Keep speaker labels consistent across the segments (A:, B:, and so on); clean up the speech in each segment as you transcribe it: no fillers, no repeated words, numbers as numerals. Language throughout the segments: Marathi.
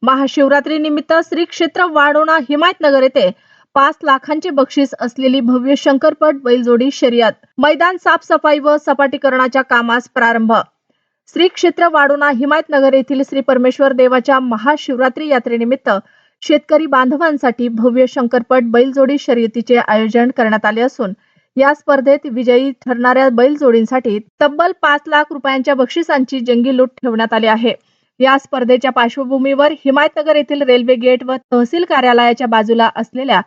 A: महाशिवरात्री निमित्त श्री क्षेत्र वाढोणा हिमायतनगर येथे 5 लाखांचे बक्षीस असलेली भव्य शंकरपट बैलजोडी शर्यत, मैदान साफसफाई व सपाटीकरणाच्या कामास प्रारंभ। श्री क्षेत्र वाढोणा हिमायतनगर येथील श्री परमेश्वर देवाच्या महाशिवरात्री यात्रेनिमित्त शेतकरी बांधवांसाठी भव्य शंकरपट बैलजोडी शर्यतीचे आयोजन करण्यात आले असून या स्पर्धेत विजयी ठरणाऱ्या बैलजोडींसाठी तब्बल 5 लाख रुपयांच्या बक्षिसांची जंगी लूट ठेवण्यात आली आहे। या स्पर्धेच्या पार्श्वभूमीवर हिमायतनगर येथील रेल्वे गेट व तहसील कार्यालयाच्या बाजूला असलेल्या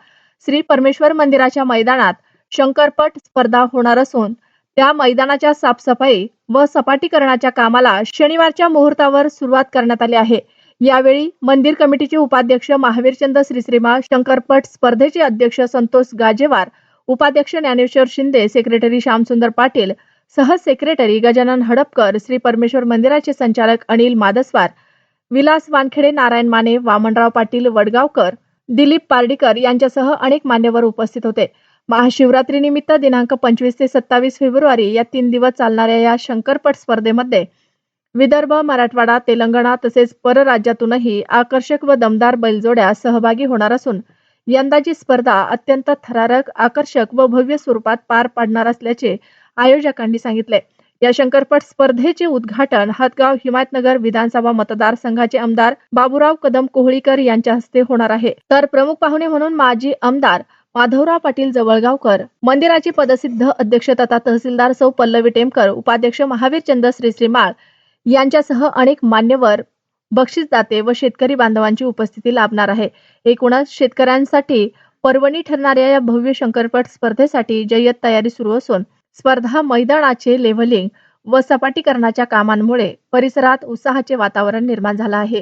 A: श्री परमेश्वर मंदिराच्या मैदानात शंकरपट स्पर्धा होणार असून त्या मैदानाच्या साफसफाई व सपाटीकरणाच्या कामाला शनिवारच्या मुहूर्तावर सुरुवात करण्यात आली आहे। यावेळी मंदिर कमिटीचे उपाध्यक्ष महावीरचंद श्रीश्रीमाळ, शंकरपट स्पर्धेचे अध्यक्ष संतोष गाजेवार, उपाध्यक्ष ज्ञानेश्वर शिंदे, सेक्रेटरी श्यामसुंदर पाटील, सह सेक्रेटरी गजानन हडपकर, श्री परमेश्वर मंदिराचे संचालक अनिल मादस्वार, विलास वानखेडे, नारायण माने, वामनराव पाटील वडगावकर, दिलीप पार्डीकर यांच्यासह अनेक मान्यवर उपस्थित होते। महाशिवरात्री निमित्त दिनांक 25 ते 27 फेब्रुवारी या 3 दिवस चालणाऱ्या या शंकरपट स्पर्धेमध्ये विदर्भ, मराठवाडा, तेलंगणा तसेच परराज्यातूनही आकर्षक व दमदार बैलजोड्या सहभागी होणार असून यंदाची स्पर्धा अत्यंत थरारक, आकर्षक व भव्य स्वरूपात पार पाडणार असल्याचे आयोजकांनी सांगितले। या शंकरपट स्पर्धेचे उद्घाटन हदगाव हिमायतनगर विधानसभा मतदारसंघाचे आमदार बाबूराव कदम कोहळीकर यांच्या हस्ते होणार आहे। तर प्रमुख पाहुणे म्हणून माजी आमदार माधवराव पाटील जवळगावकर, मंदिराचे पदसिद्ध अध्यक्ष तथा तहसीलदार सौ पल्लवी टेमकर, उपाध्यक्ष महावीरचंद श्रीश्रीमाळ यांच्यासह अनेक मान्यवर, बक्षीसदाते व शेतकरी बांधवांची उपस्थिती लाभणार आहे। एकूणच शेतकऱ्यांसाठी पर्वणी ठरणाऱ्या या भव्य शंकरपट स्पर्धेसाठी जय्यत तयारी सुरू असून स्पर्धा मैदानाचे लेव्हलिंग व सपाटीकरणाच्या कामांमुळे परिसरात उत्साहाचे वातावरण निर्माण झाले आहे।